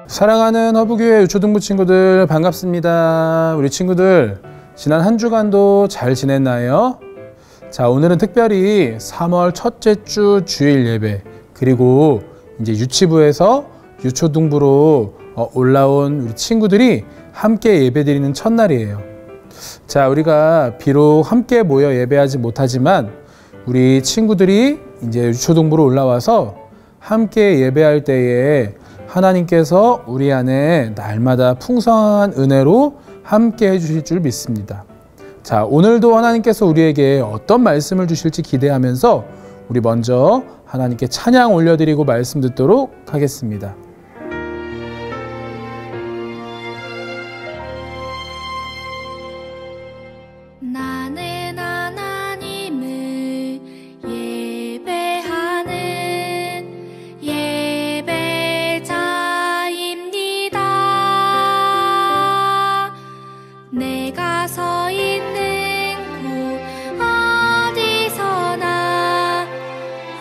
사랑하는 허브교회 유초등부 친구들 반갑습니다. 우리 친구들 지난 한 주간도 잘 지냈나요? 자, 오늘은 특별히 3월 첫째 주 주일 예배 그리고 이제 유치부에서 유초등부로 올라온 우리 친구들이 함께 예배드리는 첫날이에요. 자, 우리가 비록 함께 모여 예배하지 못하지만 우리 친구들이 이제 유초등부로 올라와서 함께 예배할 때에 하나님께서 우리 안에 날마다 풍성한 은혜로 함께 해주실 줄 믿습니다. 자, 오늘도 하나님께서 우리에게 어떤 말씀을 주실지 기대하면서 우리 먼저 하나님께 찬양 올려드리고 말씀 듣도록 하겠습니다. 나는 하나님을 예배하는 예배자입니다. 내가 서 있는 곳 어디서나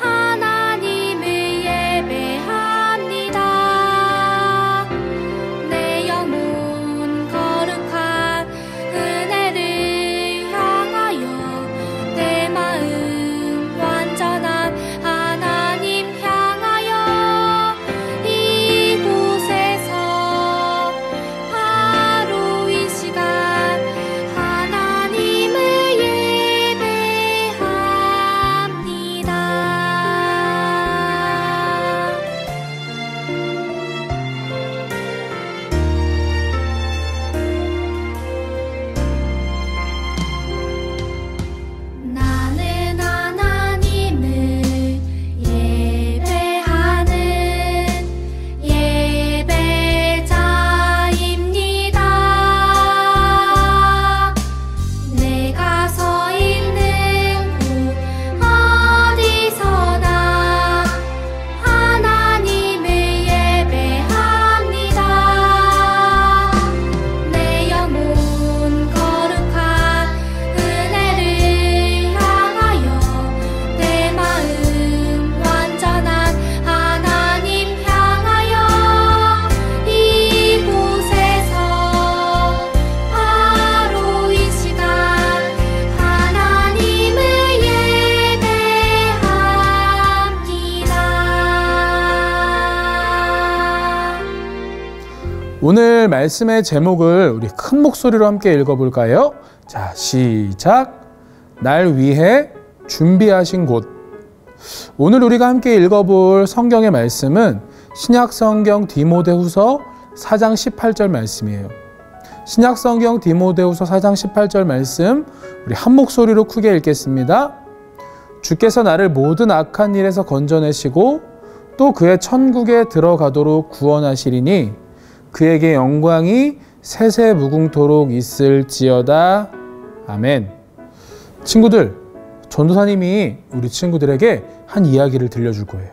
하나님을 예배합니다. 내 영혼 거룩한 은혜를 향하여 내 마음 완전한 하나님 향하여 이곳에서 바로 이 시간 하나님을 예배합니다. 나는 하나님을 예배하는 예배자입니다. 내가 서 있는 곳 어디서나 하나님을 예배합니다. 내 영혼 거룩한 은혜를 향하여 내 마음 완전한 하나님 향하여 이곳에서 바로 이 시간 하나님을 예배합니다. 오늘 말씀의 제목을 우리 큰 목소리로 함께 읽어볼까요? 자, 시작! 날 위해 준비하신 곳. 오늘 우리가 함께 읽어볼 성경의 말씀은 신약성경 디모데후서 4장 18절 말씀이에요. 신약성경 디모데후서 4장 18절 말씀 우리 한 목소리로 크게 읽겠습니다. 주께서 나를 모든 악한 일에서 건져내시고 또 그의 천국에 들어가도록 구원하시리니 그에게 영광이 세세무궁토록 있을지어다. 아멘. 친구들, 전도사님이 우리 친구들에게 한 이야기를 들려줄 거예요.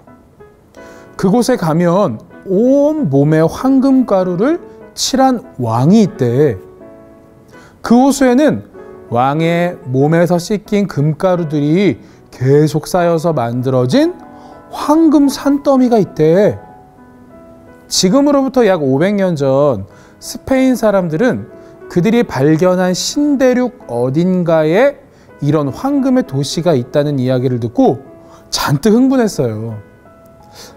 그곳에 가면 온 몸에 황금가루를 칠한 왕이 있대. 그 호수에는 왕의 몸에서 씻긴 금가루들이 계속 쌓여서 만들어진 황금 산더미가 있대. 지금으로부터 약 500년 전 스페인 사람들은 그들이 발견한 신대륙 어딘가에 이런 황금의 도시가 있다는 이야기를 듣고 잔뜩 흥분했어요.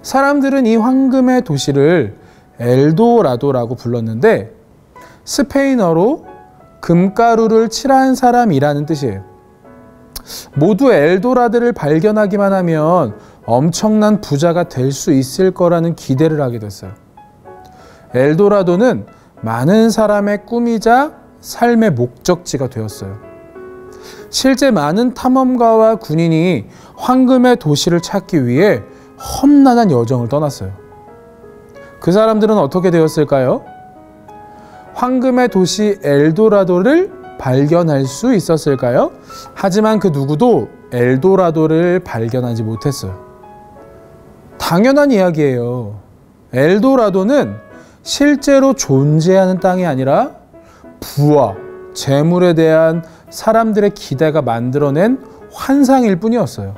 사람들은 이 황금의 도시를 엘도라도라고 불렀는데 스페인어로 금가루를 칠한 사람이라는 뜻이에요. 모두 엘도라도를 발견하기만 하면 엄청난 부자가 될 수 있을 거라는 기대를 하게 됐어요. 엘도라도는 많은 사람의 꿈이자 삶의 목적지가 되었어요. 실제 많은 탐험가와 군인이 황금의 도시를 찾기 위해 험난한 여정을 떠났어요. 그 사람들은 어떻게 되었을까요? 황금의 도시 엘도라도를 발견할 수 있었을까요? 하지만 그 누구도 엘도라도를 발견하지 못했어요. 당연한 이야기예요. 엘도라도는 실제로 존재하는 땅이 아니라 부와 재물에 대한 사람들의 기대가 만들어낸 환상일 뿐이었어요.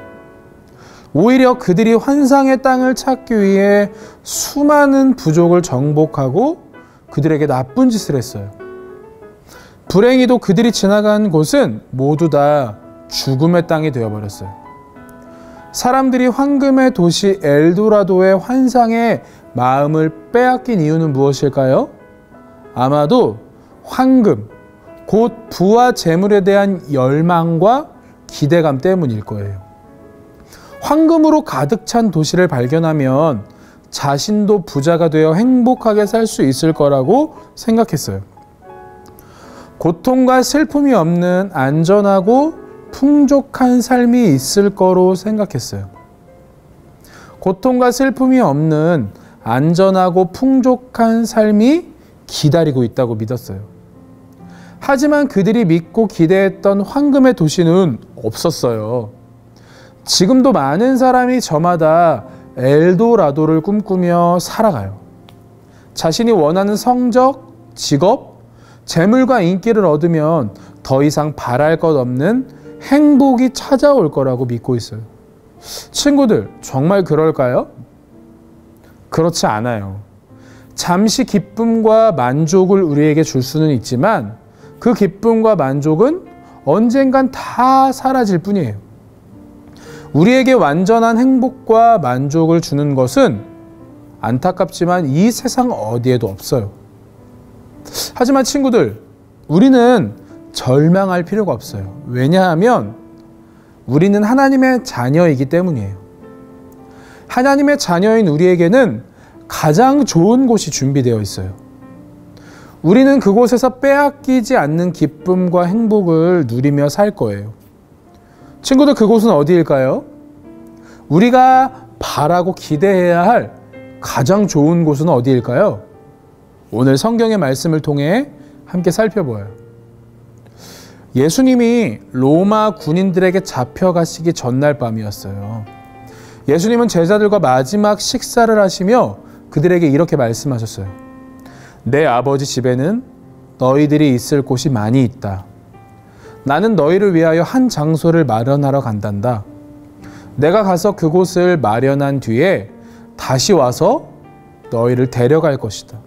오히려 그들이 환상의 땅을 찾기 위해 수많은 부족을 정복하고 그들에게 나쁜 짓을 했어요. 불행히도 그들이 지나간 곳은 모두 다 죽음의 땅이 되어버렸어요. 사람들이 황금의 도시 엘도라도의 환상에 마음을 빼앗긴 이유는 무엇일까요? 아마도 황금, 곧 부와 재물에 대한 열망과 기대감 때문일 거예요. 황금으로 가득 찬 도시를 발견하면 자신도 부자가 되어 행복하게 살 수 있을 거라고 생각했어요. 고통과 슬픔이 없는 안전하고 풍족한 삶이 있을 거로 생각했어요. 고통과 슬픔이 없는 안전하고 풍족한 삶이 기다리고 있다고 믿었어요. 하지만 그들이 믿고 기대했던 황금의 도시는 없었어요. 지금도 많은 사람이 저마다 엘도라도를 꿈꾸며 살아가요. 자신이 원하는 성적, 직업, 재물과 인기를 얻으면 더 이상 바랄 것 없는 행복이 찾아올 거라고 믿고 있어요. 친구들, 정말 그럴까요? 그렇지 않아요. 잠시 기쁨과 만족을 우리에게 줄 수는 있지만 그 기쁨과 만족은 언젠간 다 사라질 뿐이에요. 우리에게 완전한 행복과 만족을 주는 것은 안타깝지만 이 세상 어디에도 없어요. 하지만 친구들, 우리는 절망할 필요가 없어요. 왜냐하면 우리는 하나님의 자녀이기 때문이에요. 하나님의 자녀인 우리에게는 가장 좋은 곳이 준비되어 있어요. 우리는 그곳에서 빼앗기지 않는 기쁨과 행복을 누리며 살 거예요. 친구들, 그곳은 어디일까요? 우리가 바라고 기대해야 할 가장 좋은 곳은 어디일까요? 오늘 성경의 말씀을 통해 함께 살펴보아요. 예수님이 로마 군인들에게 잡혀가시기 전날 밤이었어요. 예수님은 제자들과 마지막 식사를 하시며 그들에게 이렇게 말씀하셨어요. 내 아버지 집에는 너희들이 있을 곳이 많이 있다. 나는 너희를 위하여 한 장소를 마련하러 간단다. 내가 가서 그곳을 마련한 뒤에 다시 와서 너희를 데려갈 것이다.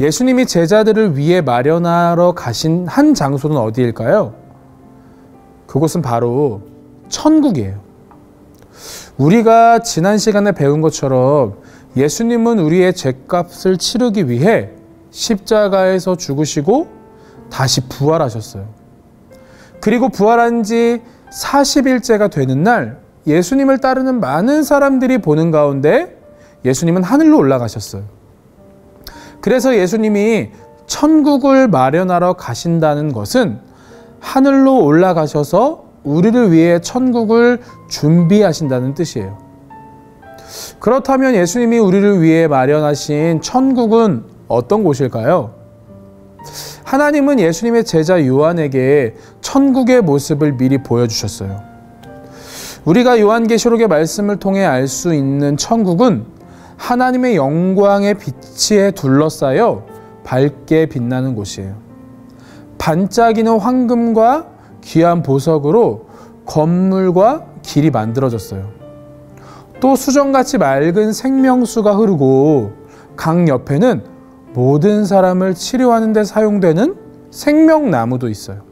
예수님이 제자들을 위해 마련하러 가신 한 장소는 어디일까요? 그곳은 바로 천국이에요. 우리가 지난 시간에 배운 것처럼 예수님은 우리의 죄값을 치르기 위해 십자가에서 죽으시고 다시 부활하셨어요. 그리고 부활한 지 40일째가 되는 날 예수님을 따르는 많은 사람들이 보는 가운데 예수님은 하늘로 올라가셨어요. 그래서 예수님이 천국을 마련하러 가신다는 것은 하늘로 올라가셔서 우리를 위해 천국을 준비하신다는 뜻이에요. 그렇다면 예수님이 우리를 위해 마련하신 천국은 어떤 곳일까요? 하나님은 예수님의 제자 요한에게 천국의 모습을 미리 보여주셨어요. 우리가 요한계시록의 말씀을 통해 알 수 있는 천국은 하나님의 영광의 빛에 둘러싸여 밝게 빛나는 곳이에요. 반짝이는 황금과 귀한 보석으로 건물과 길이 만들어졌어요. 또 수정같이 맑은 생명수가 흐르고 강 옆에는 모든 사람을 치료하는 데 사용되는 생명나무도 있어요.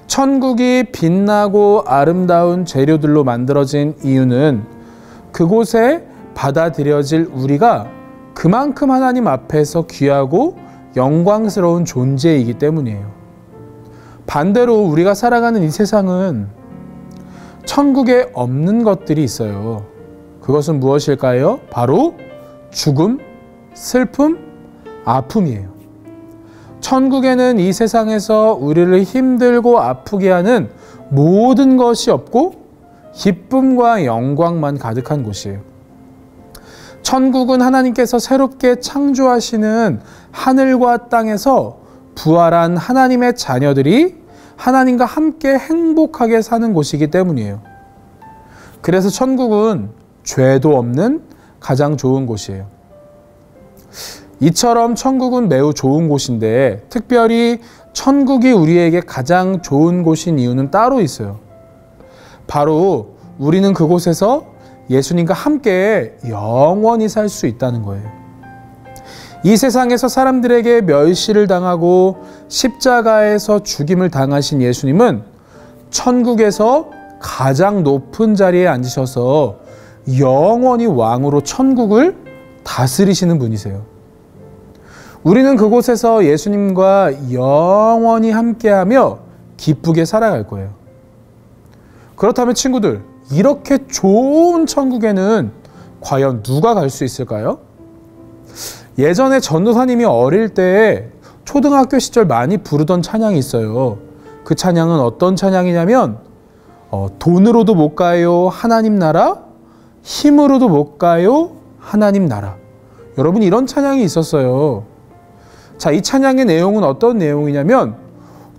천국이 빛나고 아름다운 재료들로 만들어진 이유는 그곳에 받아들여질 우리가 그만큼 하나님 앞에서 귀하고 영광스러운 존재이기 때문이에요. 반대로 우리가 살아가는 이 세상은 천국에 없는 것들이 있어요. 그것은 무엇일까요? 바로 죽음, 슬픔, 아픔이에요. 천국에는 이 세상에서 우리를 힘들고 아프게 하는 모든 것이 없고 기쁨과 영광만 가득한 곳이에요. 천국은 하나님께서 새롭게 창조하시는 하늘과 땅에서 부활한 하나님의 자녀들이 하나님과 함께 행복하게 사는 곳이기 때문이에요. 그래서 천국은 죄도 없는 가장 좋은 곳이에요. 이처럼 천국은 매우 좋은 곳인데 특별히 천국이 우리에게 가장 좋은 곳인 이유는 따로 있어요. 바로 우리는 그곳에서 예수님과 함께 영원히 살 수 있다는 거예요. 이 세상에서 사람들에게 멸시를 당하고 십자가에서 죽임을 당하신 예수님은 천국에서 가장 높은 자리에 앉으셔서 영원히 왕으로 천국을 다스리시는 분이세요. 우리는 그곳에서 예수님과 영원히 함께하며 기쁘게 살아갈 거예요. 그렇다면 친구들, 이렇게 좋은 천국에는 과연 누가 갈 수 있을까요? 예전에 전도사님이 어릴 때 초등학교 시절 많이 부르던 찬양이 있어요. 그 찬양은 어떤 찬양이냐면 돈으로도 못 가요 하나님 나라, 힘으로도 못 가요 하나님 나라. 여러분, 이런 찬양이 있었어요. 자, 이 찬양의 내용은 어떤 내용이냐면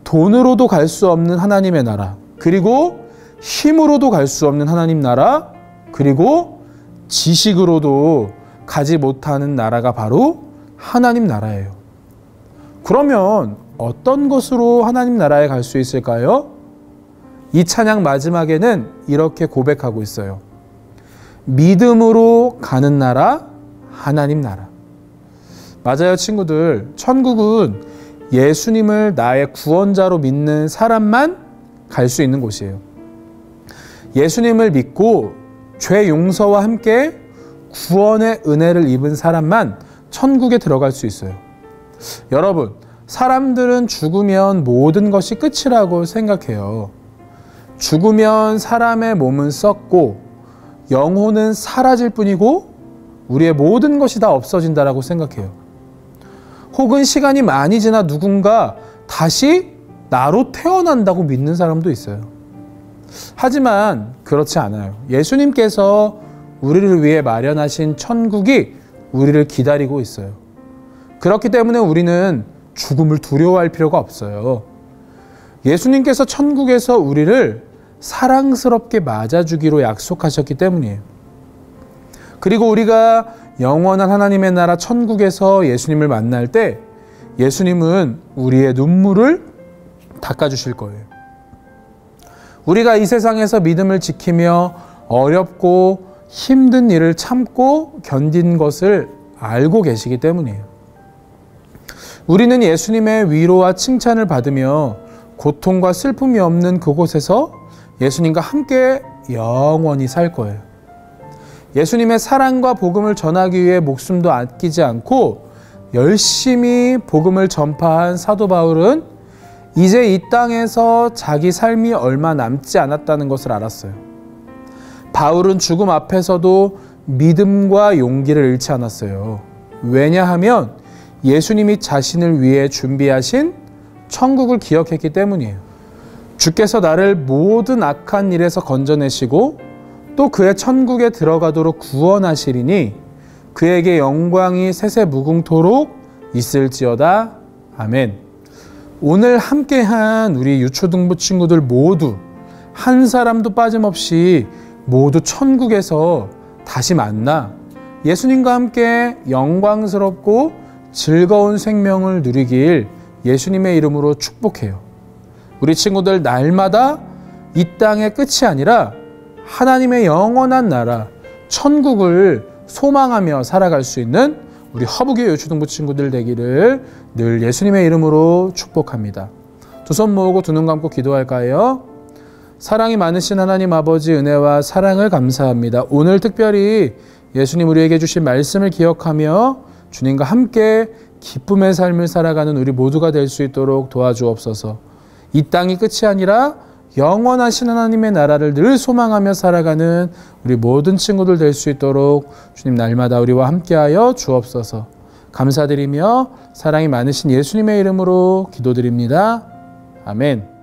돈으로도 갈 수 없는 하나님의 나라, 그리고 힘으로도 갈 수 없는 하나님 나라, 그리고 지식으로도 가지 못하는 나라가 바로 하나님 나라예요. 그러면 어떤 것으로 하나님 나라에 갈 수 있을까요? 이 찬양 마지막에는 이렇게 고백하고 있어요. 믿음으로 가는 나라, 하나님 나라. 맞아요, 친구들. 천국은 예수님을 나의 구원자로 믿는 사람만 갈 수 있는 곳이에요. 예수님을 믿고 죄 용서와 함께 구원의 은혜를 입은 사람만 천국에 들어갈 수 있어요. 여러분, 사람들은 죽으면 모든 것이 끝이라고 생각해요. 죽으면 사람의 몸은 썩고 영혼은 사라질 뿐이고 우리의 모든 것이 다 없어진다라고 생각해요. 혹은 시간이 많이 지나 누군가 다시 나로 태어난다고 믿는 사람도 있어요. 하지만 그렇지 않아요. 예수님께서 우리를 위해 마련하신 천국이 우리를 기다리고 있어요. 그렇기 때문에 우리는 죽음을 두려워할 필요가 없어요. 예수님께서 천국에서 우리를 사랑스럽게 맞아주기로 약속하셨기 때문이에요. 그리고 우리가 영원한 하나님의 나라 천국에서 예수님을 만날 때 예수님은 우리의 눈물을 닦아주실 거예요. 우리가 이 세상에서 믿음을 지키며 어렵고 힘든 일을 참고 견딘 것을 알고 계시기 때문이에요. 우리는 예수님의 위로와 칭찬을 받으며 고통과 슬픔이 없는 그곳에서 예수님과 함께 영원히 살 거예요. 예수님의 사랑과 복음을 전하기 위해 목숨도 아끼지 않고 열심히 복음을 전파한 사도 바울은 이제 이 땅에서 자기 삶이 얼마 남지 않았다는 것을 알았어요. 바울은 죽음 앞에서도 믿음과 용기를 잃지 않았어요. 왜냐하면 예수님이 자신을 위해 준비하신 천국을 기억했기 때문이에요. 주께서 나를 모든 악한 일에서 건져내시고 또 그의 천국에 들어가도록 구원하시리니 그에게 영광이 세세무궁토록 있을지어다. 아멘. 오늘 함께한 우리 유초등부 친구들 모두 한 사람도 빠짐없이 모두 천국에서 다시 만나 예수님과 함께 영광스럽고 즐거운 생명을 누리길 예수님의 이름으로 축복해요. 우리 친구들 날마다 이 땅의 끝이 아니라 하나님의 영원한 나라 천국을 소망하며 살아갈 수 있는 우리 허브교회 유초등부 친구들 되기를 늘 예수님의 이름으로 축복합니다. 두 손 모으고 두 눈 감고 기도할까요? 사랑이 많으신 하나님 아버지 은혜와 사랑을 감사합니다. 오늘 특별히 예수님 우리에게 주신 말씀을 기억하며 주님과 함께 기쁨의 삶을 살아가는 우리 모두가 될 수 있도록 도와주옵소서. 이 땅이 끝이 아니라 영원하신 하나님의 나라를 늘 소망하며 살아가는 우리 모든 친구들 될 수 있도록 주님 날마다 우리와 함께하여 주옵소서. 감사드리며 사랑이 많으신 예수님의 이름으로 기도드립니다. 아멘.